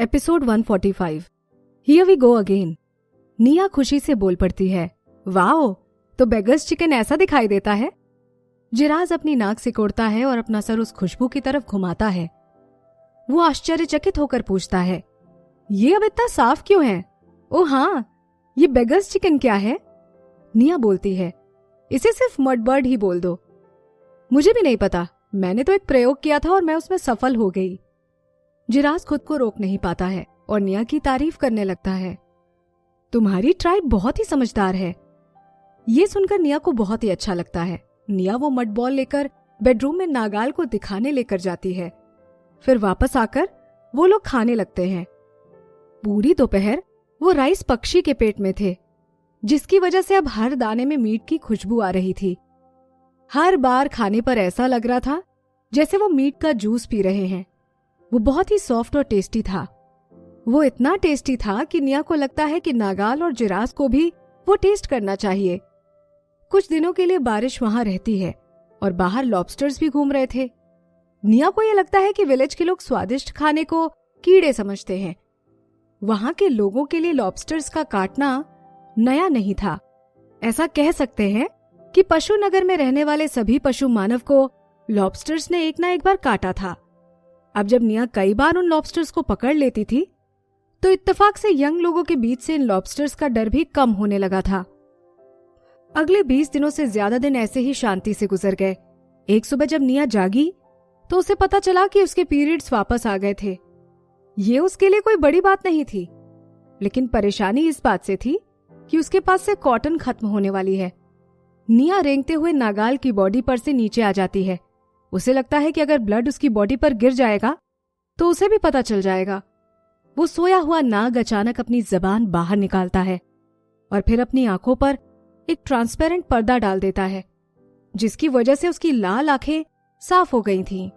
Episode 145। Here we go again. निया खुशी से बोल पड़ती है, वाओ, तो बेगर्स चिकन ऐसा दिखाई देता है। जिराज अपनी नाक सिकोड़ता है और अपना सर उस खुशबू की तरफ घुमाता है। वो आश्चर्यचकित होकर पूछता है, ये अब इतना साफ क्यों है? ओ हाँ, ये बेगर्स चिकन क्या है? निया बोलती है, इसे सिर्फ मडबर्ड ही बोल दो। मुझे भी नहीं पता, मैंने तो एक प्रयोग किया था और मैं उसमें सफल हो गई। जिराज खुद को रोक नहीं पाता है और निया की तारीफ करने लगता है। तुम्हारी ट्राइब बहुत ही समझदार है। ये सुनकर निया को बहुत ही अच्छा लगता है। निया वो मड बॉल लेकर बेडरूम में नागाल को दिखाने लेकर जाती है। फिर वापस आकर वो लोग खाने लगते हैं। पूरी दोपहर वो राइस पक्षी के पेट में थे, जिसकी वजह से अब हर दाने में मीट की खुशबू आ रही थी। हर बार खाने पर ऐसा लग रहा था जैसे वो मीट का जूस पी रहे हैं। वो बहुत ही सॉफ्ट और टेस्टी था। वो इतना टेस्टी था कि निया को लगता है कि नागाल और जिराज को भी वो टेस्ट करना चाहिए। कुछ दिनों के लिए बारिश वहां रहती है और बाहर लॉबस्टर्स भी घूम रहे थे। निया को यह लगता है कि विलेज के लोग स्वादिष्ट खाने को कीड़े समझते हैं। वहां के लोगों के लिए लॉबस्टर्स का काटना नया नहीं था। ऐसा कह सकते हैं कि पशु नगर में रहने वाले सभी पशु मानव को लॉबस्टर्स ने एक ना एक बार काटा था। अब जब निया कई बार उन लॉबस्टर्स को पकड़ लेती थी, तो इत्तेफाक से यंग लोगों के बीच से इन लॉबस्टर्स का डर भी कम होने लगा था। अगले 20 दिनों से ज्यादा दिन ऐसे ही शांति से गुजर गए। एक सुबह जब निया जागी तो उसे पता चला कि उसके पीरियड्स वापस आ गए थे। ये उसके लिए कोई बड़ी बात नहीं थी, लेकिन परेशानी इस बात से थी कि उसके पास से कॉटन खत्म होने वाली है। निया रेंगते हुए नागाल की बॉडी पर से नीचे आ जाती है। उसे लगता है कि अगर ब्लड उसकी बॉडी पर गिर जाएगा तो उसे भी पता चल जाएगा। वो सोया हुआ नाग अचानक अपनी जबान बाहर निकालता है और फिर अपनी आंखों पर एक ट्रांसपेरेंट पर्दा डाल देता है, जिसकी वजह से उसकी लाल आंखें साफ हो गई थीं।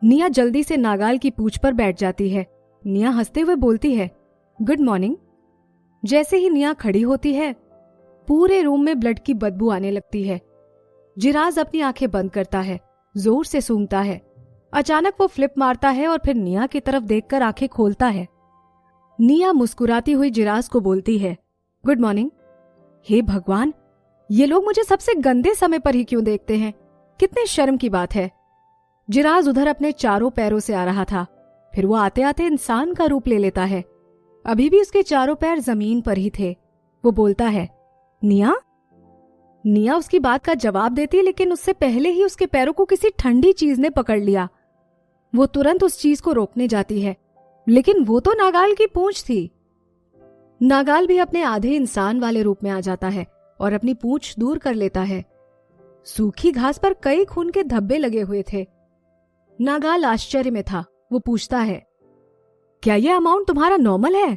निया जल्दी से नागाल की पूंछ पर बैठ जाती है। निया हंसते हुए बोलती है, गुड मॉर्निंग। जैसे ही निया खड़ी होती है, पूरे रूम में ब्लड की बदबू आने लगती है। जिराज अपनी आंखें बंद करता है, जोर से सूंघता है। अचानक वो फ्लिप मारता है और फिर निया की तरफ देखकर आंखें खोलता है। निया मुस्कुराती हुई जिराज को बोलती है, गुड मॉर्निंग। हे भगवान, ये लोग मुझे सबसे गंदे समय पर ही क्यों देखते हैं? कितने शर्म की बात है। जिराज उधर अपने चारों पैरों से आ रहा था। फिर वो आते आते इंसान का रूप ले लेता है। अभी भी उसके चारों पैर जमीन पर ही थे। वो बोलता है, निया। निया उसकी बात का जवाब देती, लेकिन उससे पहले ही उसके पैरों को किसी ठंडी चीज ने पकड़ लिया। वो तुरंत उस चीज को रोकने जाती है, लेकिन वो तो नागाल की पूंछ थी। नागाल भी अपने आधे इंसान वाले रूप में आ जाता है और अपनी पूंछ दूर कर लेता है। सूखी घास पर कई खून के धब्बे लगे हुए थे। नागाल आश्चर्य में था। वो पूछता है, क्या यह अमाउंट तुम्हारा नॉर्मल है?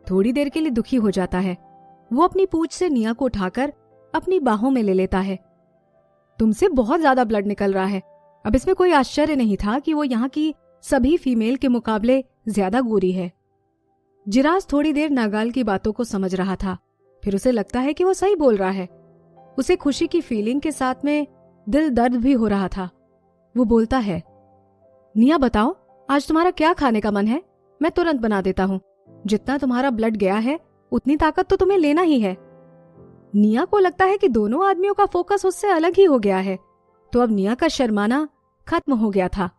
थोड़ी देर के लिए दुखी हो जाता है। वो अपनी पूंछ से निया को उठाकर अपनी बाहों में ले लेता है। तुमसे बहुत ज्यादा ब्लड निकल रहा है। अब इसमें कोई आश्चर्य नहीं था कि वो यहाँ की सभी फीमेल के मुकाबले ज्यादा गोरी है। जिराज थोड़ी देर नागाल की बातों को समझ रहा था। फिर उसे लगता है कि वो सही बोल रहा है। उसे खुशी की फीलिंग के साथ में दिल दर्द भी हो रहा था। वो बोलता है, निया बताओ, आज तुम्हारा क्या खाने का मन है? मैं तुरंत बना देता हूँ। जितना तुम्हारा ब्लड गया है उतनी ताकत तो तुम्हें लेना ही है। निया को लगता है कि दोनों आदमियों का फोकस उससे अलग ही हो गया है, तो अब निया का शर्माना खत्म हो गया था।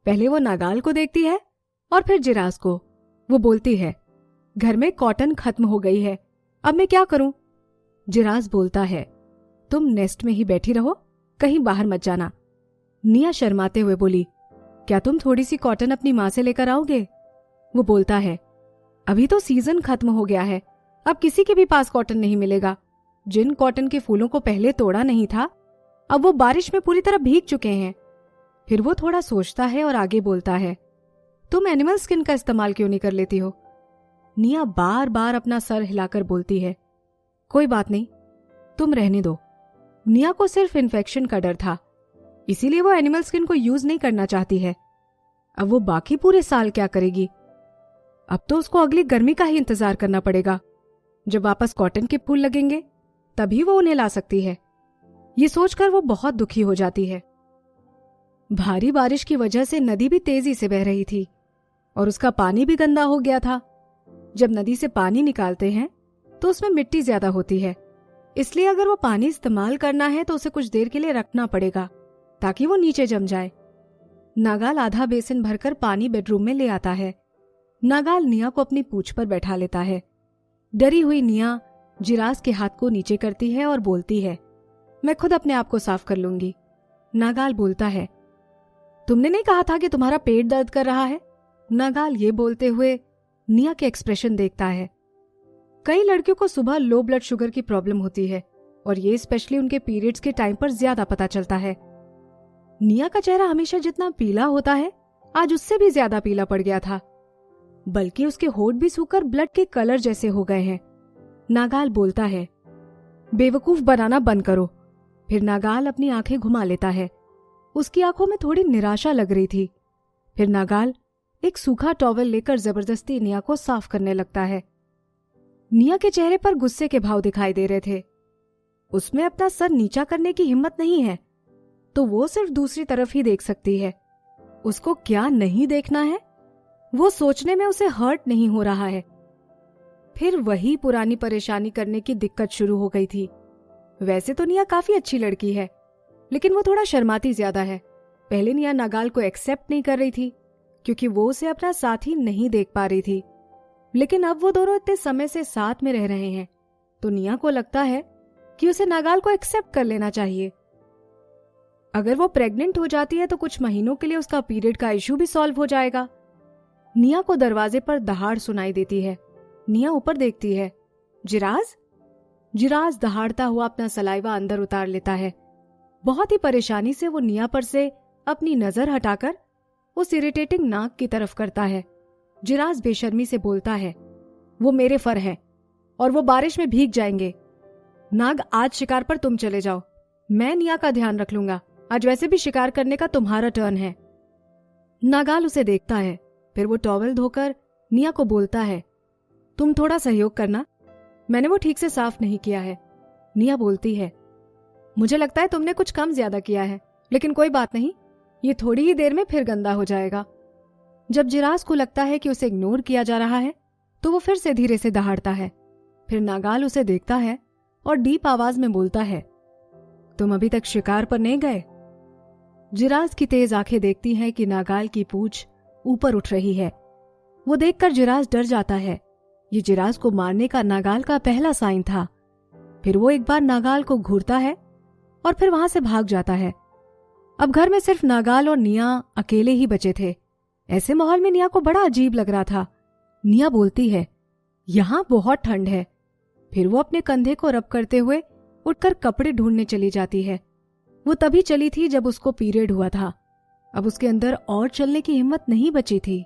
पहले वो नागाल को देखती है और फिर जिराज को। वो बोलती है, घर में कॉटन खत्म हो गई है, अब मैं क्या करूं? जिराज बोलता है, तुम नेस्ट में ही बैठी रहो, कहीं बाहर मत जाना। निया शर्माते हुए बोली, क्या तुम थोड़ी सी कॉटन अपनी माँ से लेकर आओगे? वो बोलता है, अभी तो सीजन खत्म हो गया है, अब किसी के भी पास कॉटन नहीं मिलेगा। जिन कॉटन के फूलों को पहले तोड़ा नहीं था, अब वो बारिश में पूरी तरह भीग चुके हैं। फिर वो थोड़ा सोचता है और आगे बोलता है, तुम एनिमल स्किन का इस्तेमाल क्यों नहीं कर लेती हो? निया बार बार अपना सर हिलाकर बोलती है, कोई बात नहीं, तुम रहने दो। निया को सिर्फ इन्फेक्शन का डर था, इसीलिए वो एनिमल स्किन को यूज नहीं करना चाहती है। अब वो बाकी पूरे साल क्या करेगी? अब तो उसको अगली गर्मी का ही इंतजार करना पड़ेगा। जब वापस कॉटन के फूल लगेंगे तभी वो उन्हें ला सकती है। ये सोचकर वो बहुत दुखी हो जाती है। भारी बारिश की वजह से नदी भी तेजी से बह रही थी। और उसका पानी भी गंदा हो गया था। जब नदी से पानी निकालते हैं तो उसमें मिट्टी ज्यादा होती है, इसलिए अगर वो पानी इस्तेमाल करना है तो उसे कुछ देर के लिए रखना पड़ेगा ताकि वो नीचे जम जाए। नागाल आधा बेसिन भरकर पानी बेडरूम में ले आता है। नागाल निया को अपनी पूंछ पर बैठा लेता है। डरी हुई निया जिराज के हाथ को नीचे करती है और बोलती है, मैं खुद अपने आप को साफ कर लूंगी। नागाल बोलता है, तुमने नहीं कहा था कि तुम्हारा पेट दर्द कर रहा है? नागाल ये बोलते हुए निया के एक्सप्रेशन देखता है। कई लड़कियों को सुबह लो ब्लड शुगर की प्रॉब्लम होती है और ये स्पेशली उनके पीरियड्स के टाइम पर ज्यादा पता चलता है। निया का चेहरा हमेशा जितना पीला होता है आज उससे भी ज्यादा पीला पड़ गया था, बल्कि उसके होठ भी सूखकर ब्लड के कलर जैसे हो गए हैं। नागाल बोलता है, बेवकूफ बनाना बंद करो। फिर नागाल अपनी आंखें घुमा लेता है। उसकी आंखों में थोड़ी निराशा लग रही थी। फिर नागाल एक सूखा टॉवल लेकर जबरदस्ती निया को साफ करने लगता है। निया के चेहरे पर गुस्से के भाव दिखाई दे रहे थे। उसमें अपना सर नीचा करने की हिम्मत नहीं है, तो वो सिर्फ दूसरी तरफ ही देख सकती है। उसको क्या नहीं देखना है, वो सोचने में उसे हर्ट नहीं हो रहा है। फिर वही पुरानी परेशानी करने की दिक्कत शुरू हो गई थी। वैसे तो निया काफी अच्छी लड़की है, लेकिन वो थोड़ा शर्माती ज्यादा है। पहले निया नागाल को एक्सेप्ट नहीं कर रही थी क्योंकि वो उसे अपना साथी नहीं देख पा रही थी, लेकिन अब वो दोनों इतने समय से साथ में रह रहे हैं तो निया को लगता है कि उसे नागाल को एक्सेप्ट कर लेना चाहिए। अगर वो प्रेग्नेंट हो जाती है तो कुछ महीनों के लिए उसका पीरियड का इश्यू भी सॉल्व हो जाएगा। निया को दरवाजे पर दहाड़ सुनाई देती है। निया ऊपर देखती है। जिराज? जिराज दहाड़ता हुआ अपना सलाइवा अंदर उतार लेता है। बहुत ही परेशानी से वो निया पर से अपनी नजर हटाकर उस इरिटेटिंग नाग की तरफ करता है। जिराज बेशर्मी से बोलता है, वो मेरे फर हैं और वो बारिश में भीग जाएंगे। नाग, आज शिकार पर तुम चले जाओ, मैं निया का ध्यान रख लूंगा। आज वैसे भी शिकार करने का तुम्हारा टर्न है। नागाल उसे देखता है, फिर वो टॉवल धोकर निया को बोलता है, तुम थोड़ा सहयोग करना, मैंने वो ठीक से साफ नहीं किया है। निया बोलती है, मुझे लगता है तुमने कुछ कम ज्यादा किया है, लेकिन कोई बात नहीं, ये थोड़ी ही देर में फिर गंदा हो जाएगा। जब जिराज को लगता है कि उसे इग्नोर किया जा रहा है तो वो फिर से धीरे से दहाड़ता है। फिर नागाल उसे देखता है और डीप आवाज में बोलता है, तुम अभी तक शिकार पर नहीं गए? जिराज की तेज आंखें देखती हैं कि नागाल की पूंछ ऊपर उठ रही है। वो देखकर जिराज डर जाता है। ये जिराज को मारने का नागाल का पहला साइन था। फिर वो एक बार नागाल को घूरता है और फिर वहां से भाग जाता है। अब घर में सिर्फ नागाल और निया अकेले ही बचे थे। ऐसे माहौल में निया को बड़ा अजीब लग रहा था। निया बोलती है, यहां बहुत ठंड है। फिर वो अपने कंधे को रब करते हुए उठकर कपड़े ढूंढने चली जाती है। वो तभी चली थी जब उसको पीरियड हुआ था। अब उसके अंदर और चलने की हिम्मत नहीं बची थी।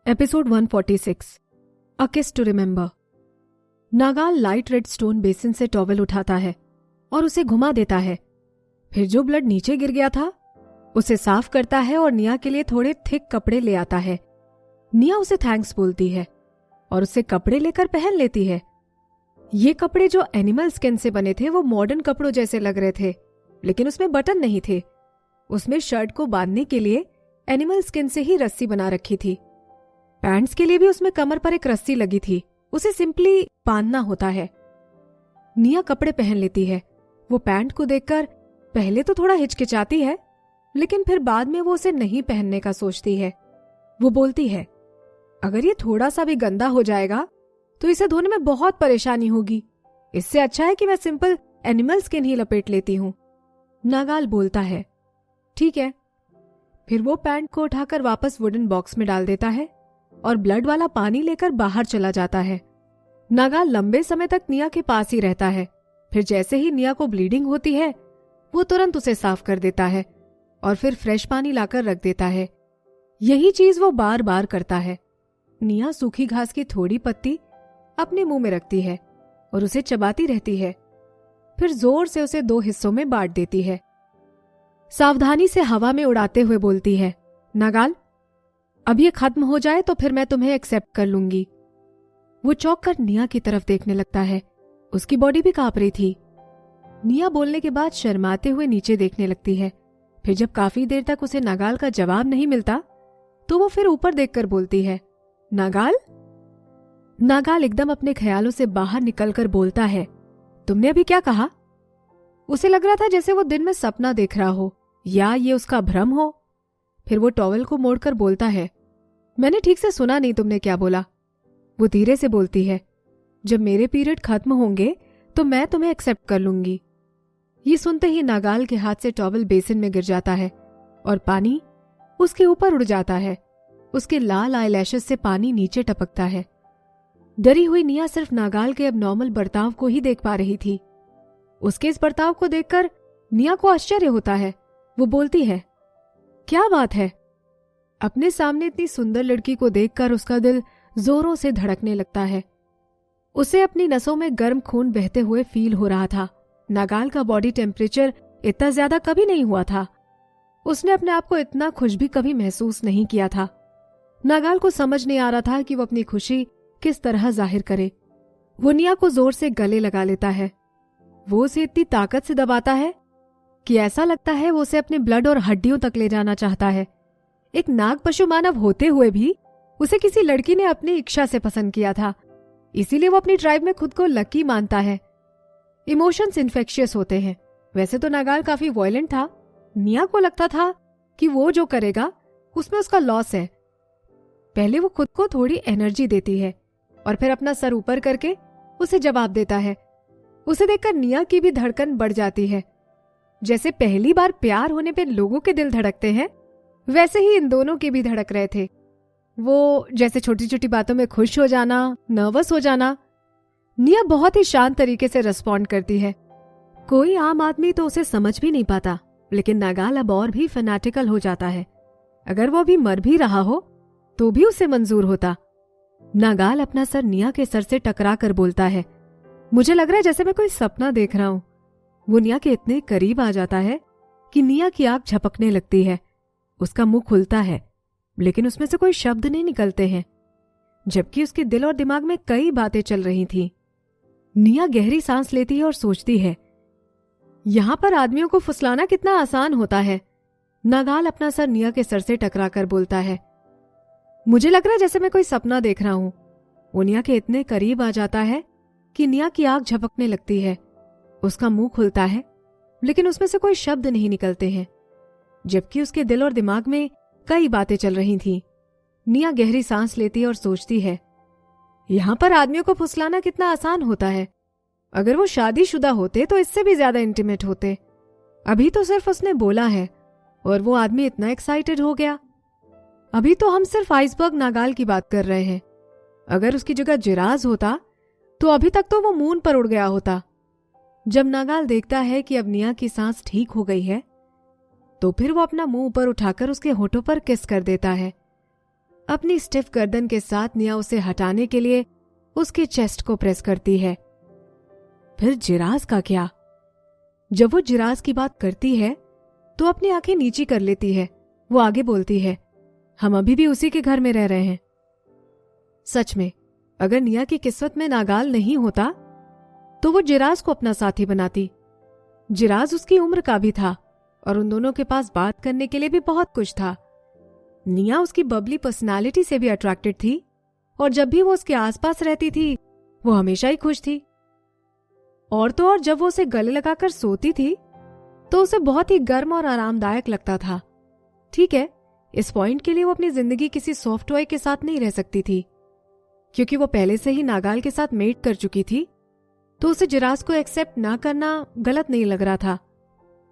Episode 146 a kiss to remember. नागाल लाइट रेड स्टोन बेसिन से टॉवल उठाता है और उसे घुमा देता है। फिर जो ब्लड नीचे गिर गया था उसे साफ करता है और निया के लिए थोड़े थिक कपड़े ले आता है। निया उसे थैंक्स बोलती है और उससे कपड़े लेकर पहन लेती है। ये कपड़े जो एनिमल स्किन से बने थे वो मॉडर्न कपड़ों जैसे लग रहे थे, लेकिन उसमें बटन नहीं थे। उसमें शर्ट को बांधने के लिए एनिमल स्किन से ही रस्सी बना रखी थी। पैंट्स के लिए भी उसमें कमर पर एक रस्सी लगी थी, उसे सिंपली बांधना होता है। निया कपड़े पहन लेती है। वो पैंट को देखकर पहले तो थोड़ा हिचकिचाती है, लेकिन फिर बाद में वो उसे नहीं पहनने का सोचती है। वो बोलती है, अगर ये थोड़ा सा भी गंदा हो जाएगा तो इसे धोने में बहुत परेशानी होगी। इससे अच्छा है कि मैं सिंपल एनिमल स्किन ही लपेट लेती हूँ। नागाल बोलता है, ठीक है। फिर वो पैंट को उठाकर वापस वुडन बॉक्स में डाल देता है और ब्लड वाला पानी लेकर बाहर चला जाता है। नागाल लंबे समय तक निया के पास ही रहता है। फिर जैसे ही निया को ब्लीडिंग होती है वो तुरंत उसे साफ कर देता है और फिर फ्रेश पानी लाकर रख देता है। यही चीज वो बार बार करता है। निया सूखी घास की थोड़ी पत्ती अपने मुंह में रखती है और उसे चबाती रहती है। फिर जोर से उसे 2 हिस्सों में बांट देती है। सावधानी से हवा में उड़ाते हुए बोलती है, नागाल, अब ये खत्म हो जाए तो फिर मैं तुम्हें एक्सेप्ट कर लूंगी। वो चौंक कर निया की तरफ देखने लगता है। उसकी बॉडी भी कांप रही थी। निया बोलने के बाद शर्माते हुए नीचे देखने लगती है। फिर जब काफी देर तक उसे नागाल का जवाब नहीं मिलता तो वो फिर ऊपर देखकर बोलती है, नागाल। नागाल एकदम अपने ख्यालों से बाहर निकलकर बोलता है, तुमने अभी क्या कहा? उसे लग रहा था जैसे वो दिन में सपना देख रहा हो या ये उसका भ्रम हो। फिर वो टॉवेल को मोड़कर बोलता है, मैंने ठीक से सुना नहीं, तुमने क्या बोला? वो धीरे से बोलती है, जब मेरे पीरियड खत्म होंगे तो मैं तुम्हें एक्सेप्ट कर लूंगी। ये सुनते ही नागाल के हाथ से टॉवेल बेसिन में गिर जाता है और पानी उसके ऊपर उड़ जाता है। उसके लाल आईलैशेस से पानी नीचे टपकता है। डरी हुई निया सिर्फ नागाल के अबनॉर्मल बर्ताव को ही देख पा रही थी। उसके इस बर्ताव को देखकर निया को आश्चर्य होता है। वो बोलती है, क्या बात है? अपने सामने इतनी सुंदर लड़की को देखकर उसका दिल जोरों से धड़कने लगता है। उसे अपनी नसों में गर्म खून बहते हुए फील हो रहा था। नागाल का बॉडी टेम्परेचर इतना ज्यादा कभी नहीं हुआ था। उसने अपने आप को इतना खुश भी कभी महसूस नहीं किया था। नागाल को समझ नहीं आ रहा था कि वो अपनी खुशी किस तरह जाहिर करे। वो निया को जोर से गले लगा लेता है। वो उसे इतनी ताकत से दबाता है कि ऐसा लगता है वो उसे अपने ब्लड और हड्डियों तक ले जाना चाहता है। एक नाग पशु मानव होते हुए भी उसे किसी लड़की ने अपनी इच्छा से पसंद किया था, इसीलिए वो अपनी ट्राइब में खुद को लकी मानता है। इमोशंस इन्फेक्शियस होते हैं। वैसे तो नागाल काफी वायलेंट था। निया को लगता था कि वो जो करेगा उसमें उसका लॉस है। पहले वो खुद को थोड़ी एनर्जी देती है और फिर अपना सर ऊपर करके उसे जवाब देता है। उसे देखकर निया की भी धड़कन बढ़ जाती है। जैसे पहली बार प्यार होने पे लोगों के दिल धड़कते हैं, वैसे ही इन दोनों के भी धड़क रहे थे। वो जैसे छोटी छोटी बातों में खुश हो जाना, नर्वस हो जाना। निया बहुत ही शांत तरीके से रिस्पॉन्ड करती है। कोई आम आदमी तो उसे समझ भी नहीं पाता, लेकिन नागाल अब और भी फैनेटिकल हो जाता है। अगर वो भी मर भी रहा हो तो भी उसे मंजूर होता। नागाल अपना सर निया के सर से टकरा कर बोलता है, मुझे लग रहा है जैसे मैं कोई सपना देख रहा हूं। वो निया के इतने करीब आ जाता है कि निया की आंख झपकने लगती है। उसका मुंह खुलता है, लेकिन उसमें से कोई शब्द नहीं निकलते हैं, जबकि उसके दिल और दिमाग में कई बातें चल रही थीं। निया गहरी सांस लेती है और सोचती है, यहां पर आदमियों को फुसलाना कितना आसान होता है। नागाल अपना सर निया के सर से टकराकर बोलता है, मुझे लग रहा है जैसे मैं कोई सपना देख रहा हूं। वो निया के इतने करीब आ जाता है कि निया की आंख झपकने लगती है। उसका मुंह खुलता है, लेकिन उसमें से कोई शब्द नहीं निकलते हैं, जबकि उसके दिल और दिमाग में कई बातें चल रही थीं। निया गहरी सांस लेती है और सोचती है, यहां पर आदमियों को फुसलाना कितना आसान होता है। अगर वो शादीशुदा होते तो इससे भी ज्यादा इंटीमेट होते। अभी तो सिर्फ उसने बोला है और वो आदमी इतना एक्साइटेड हो गया। अभी तो हम सिर्फ आइसबर्ग नागाल की बात कर रहे हैं। अगर उसकी जगह जिराज होता तो अभी तक तो वो मून पर उड़ गया होता। जब नागाल देखता है कि अब निया की सांस ठीक हो गई है, तो फिर वो अपना मुंह ऊपर उठाकर उसके होठों पर किस कर देता है। अपनी स्टिफ गर्दन के साथ निया उसे हटाने के लिए उसके चेस्ट को प्रेस करती है। फिर जिराज का क्या? जब वो जिराज की बात करती है तो अपनी आंखें नीची कर लेती है। वो आगे बोलती है, हम अभी भी उसी के घर में रह रहे हैं। सच में, अगर निया की किस्मत में नागाल नहीं होता तो वो जिराज को अपना साथी बनाती। जिराज उसकी उम्र का भी था और उन दोनों के पास बात करने के लिए भी बहुत कुछ था। निया उसकी बबली पर्सनालिटी से भी अट्रैक्टेड थी और जब भी वो उसके आसपास रहती थी वो हमेशा ही खुश थी। और तो और जब वो उसे गले लगाकर सोती थी तो उसे बहुत ही गर्म और आरामदायक लगता था। ठीक है, इस पॉइंट के लिए वो अपनी जिंदगी किसी सॉफ्ट टॉय के साथ नहीं रह सकती थी, क्योंकि वो पहले से ही नागाल के साथ मेट कर चुकी थी, तो उसे जिराज को एक्सेप्ट ना करना गलत नहीं लग रहा था।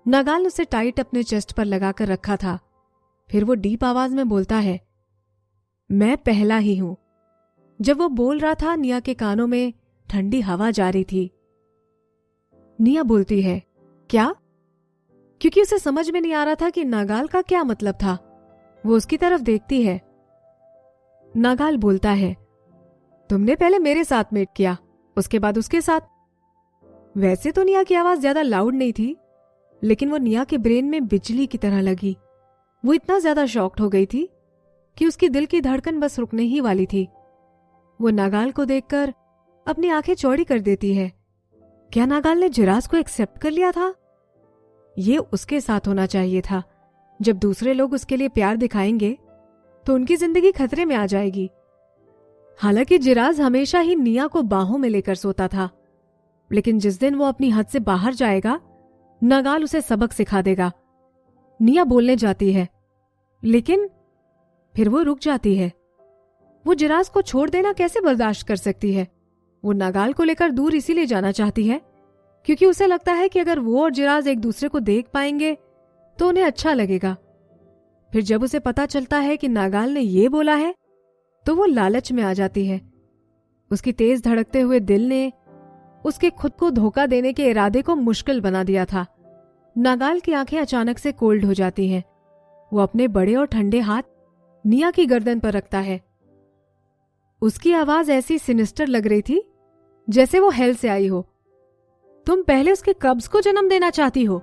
नागाल ने उसे टाइट अपने चेस्ट पर लगाकर रखा था। फिर वो डीप आवाज में बोलता है, मैं पहला ही हूं। जब वो बोल रहा था, निया के कानों में ठंडी हवा जा रही थी। निया बोलती है, क्या? क्योंकि उसे समझ में नहीं आ रहा था कि नागाल का क्या मतलब था। वो उसकी तरफ देखती है। नागाल बोलता है, तुमने पहले मेरे साथ मेट किया, उसके बाद उसके साथ। वैसे तो निया की आवाज ज्यादा लाउड नहीं थी, लेकिन वो निया के ब्रेन में बिजली की तरह लगी। वो इतना ज्यादा शॉक्ड हो गई थी कि उसकी दिल की धड़कन बस रुकने ही वाली थी। वो नागाल को देखकर अपनी आंखें चौड़ी कर देती है। क्या नागाल ने जिराज को एक्सेप्ट कर लिया था? ये उसके साथ होना चाहिए था। जब दूसरे लोग उसके लिए प्यार दिखाएंगे तो उनकी जिंदगी खतरे में आ जाएगी। हालांकि जिराज हमेशा ही निया को बाहों में लेकर सोता था, लेकिन जिस दिन वो अपनी हद से बाहर जाएगा, नागाल उसे सबक सिखा देगा। निया बोलने जाती है, लेकिन फिर वो रुक जाती है। वो जिराज को छोड़ देना कैसे बर्दाश्त कर सकती है? वो नागाल को लेकर दूर इसीलिए जाना चाहती है क्योंकि उसे लगता है कि अगर वो और जिराज एक दूसरे को देख पाएंगे तो उन्हें अच्छा लगेगा। फिर जब उसे पता चलता है कि नागाल ने ये बोला है तो वो लालच में आ जाती है। उसकी तेज धड़कते हुए दिल ने उसके खुद को धोखा देने के इरादे को मुश्किल बना दिया था। नागाल की आंखें अचानक से कोल्ड हो जाती हैं। वो अपने बड़े और ठंडे हाथ निया की गर्दन पर रखता है। उसकी आवाज ऐसी सिनिस्टर लग रही थी जैसे वो हेल से आई हो। तुम पहले उसके कब्ज को जन्म देना चाहती हो?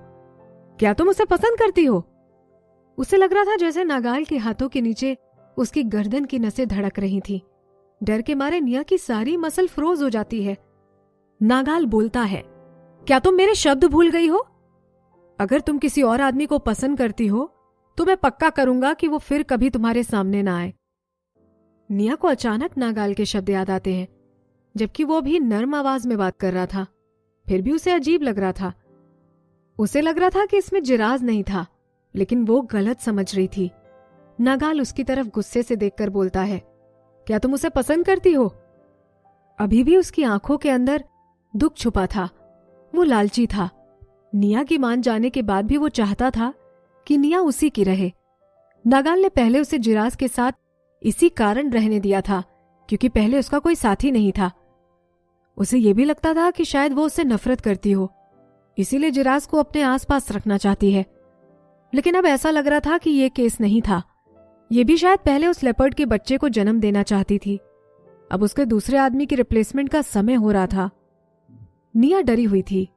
क्या तुम उसे पसंद करती हो? उसे लग रहा था जैसे नागाल के हाथों के नीचे उसकी गर्दन की नसें धड़क रही थी। डर के मारे निया की सारी मसल फ्रोज हो जाती है। नागाल बोलता है, क्या तुम मेरे शब्द भूल गई हो? अगर तुम किसी और आदमी को पसंद करती हो तो मैं पक्का करूंगा कि वो फिर कभी तुम्हारे सामने ना आए। निया को अचानक नागाल के शब्द याद आते हैं, जबकि वो भी नर्म आवाज में बात कर रहा था। फिर भी उसे अजीब लग रहा था। उसे लग रहा था कि इसमें जिराज नहीं था, लेकिन वो गलत समझ रही थी। नागाल उसकी तरफ गुस्से से देखकर बोलता है, क्या तुम उसे पसंद करती हो? अभी भी उसकी आंखों के अंदर दुख छुपा था। वो लालची था। निया की मान जाने के बाद भी वो चाहता था कि निया उसी की रहे। नागाल ने पहले उसे जिराज के साथ इसी कारण रहने दिया था क्योंकि पहले उसका कोई साथी नहीं था। उसे यह भी लगता था कि शायद वो उससे नफरत करती हो, इसीलिए जिराज को अपने आसपास रखना चाहती है। लेकिन अब ऐसा लग रहा था कि यह केस नहीं था। ये भी शायद पहले उस लेपर्ड के बच्चे को जन्म देना चाहती थी। अब उसके दूसरे आदमी की रिप्लेसमेंट का समय हो रहा था। निया डरी हुई थी।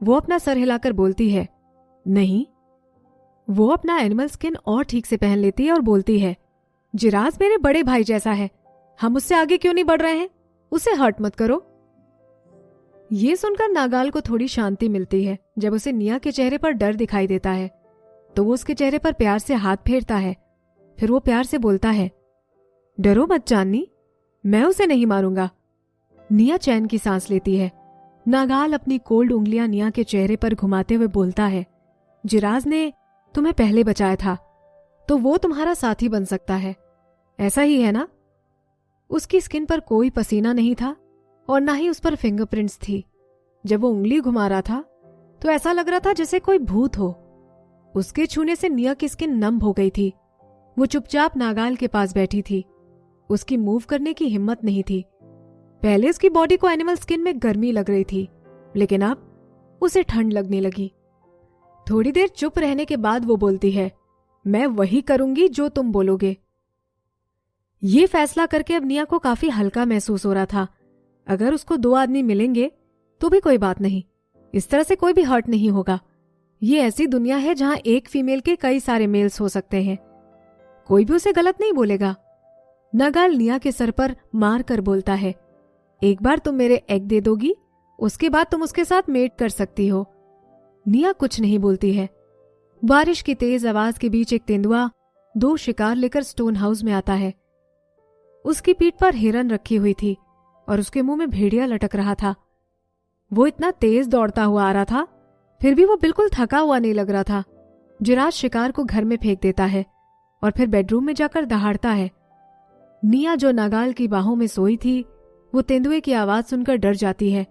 वो अपना सर हिलाकर बोलती है, नहीं। वो अपना एनिमल स्किन और ठीक से पहन लेती है और बोलती है, जिराज मेरे बड़े भाई जैसा है, हम उससे आगे क्यों नहीं बढ़ रहे हैं? उसे हर्ट मत करो। ये सुनकर नागाल को थोड़ी शांति मिलती है। जब उसे निया के चेहरे पर डर दिखाई देता है तो वो उसके चेहरे पर प्यार से हाथ फेरता है। फिर वो प्यार से बोलता है, डरो मत चांदनी, मैं उसे नहीं मारूंगा। निया चैन की सांस लेती है। नागाल अपनी कोल्ड उंगलियां निया के चेहरे पर घुमाते हुए बोलता है, जिराज ने तुम्हें पहले बचाया था तो वो तुम्हारा साथी बन सकता है, ऐसा ही है ना? उसकी स्किन पर कोई पसीना नहीं था और ना ही उस पर फिंगरप्रिंट्स थी। जब वो उंगली घुमा रहा था तो ऐसा लग रहा था जैसे कोई भूत हो। उसके छूने से निया की स्किन नम हो गई थी। वो चुपचाप नागाल के पास बैठी थी। उसकी मूव करने की हिम्मत नहीं थी। पहले उसकी बॉडी को एनिमल स्किन में गर्मी लग रही थी, लेकिन अब उसे ठंड लगने लगी। थोड़ी देर चुप रहने के बाद वो बोलती है, मैं वही करूंगी जो तुम बोलोगे। ये फैसला करके अब निया को काफी हल्का महसूस हो रहा था। अगर उसको 2 आदमी मिलेंगे तो भी कोई बात नहीं, इस तरह से कोई भी हर्ट नहीं होगा। ये ऐसी दुनिया है जहां एक फीमेल के कई सारे मेल्स हो सकते हैं, कोई भी उसे गलत नहीं बोलेगा। नागाल निया के सर पर मार कर बोलता है, एक बार तुम मेरे एग दे दोगी, उसके बाद तुम उसके साथ मेट कर सकती हो। निया कुछ नहीं बोलती है। बारिश की तेज आवाज के बीच एक तेंदुआ 2 शिकार लेकर स्टोन हाउस में आता है। उसकी पीठ पर हिरन रखी हुई थी और उसके मुंह में भेड़िया लटक रहा था। वो इतना तेज दौड़ता हुआ आ रहा था, फिर भी वो बिल्कुल थका हुआ नहीं लग रहा था। जिराज शिकार को घर में फेंक देता है और फिर बेडरूम में जाकर दहाड़ता है। निया जो नागाल की बाहों में सोई थी, वो तेंदुए की आवाज सुनकर डर जाती है।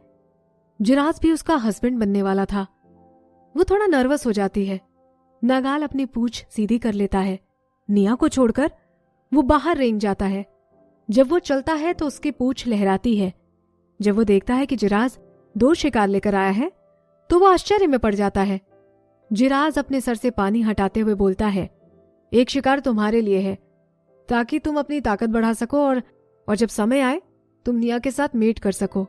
जिराज भी उसका हस्बैंड बनने वाला था। वो थोड़ा नर्वस हो जाती है। नागाल अपनी पूंछ सीधी कर लेता है। निया को छोड़कर वो बाहर रेंग जाता है। जब वो चलता है तो उसकी पूंछ लहराती है। जब वो देखता है कि जिराज 2 शिकार लेकर आया है तो वो आश्चर्य में पड़ जाता है। जिराज अपने सर से पानी हटाते हुए बोलता है, एक शिकार तुम्हारे लिए है ताकि तुम अपनी ताकत बढ़ा सको और जब समय आए तुम निया के साथ मेट कर सको।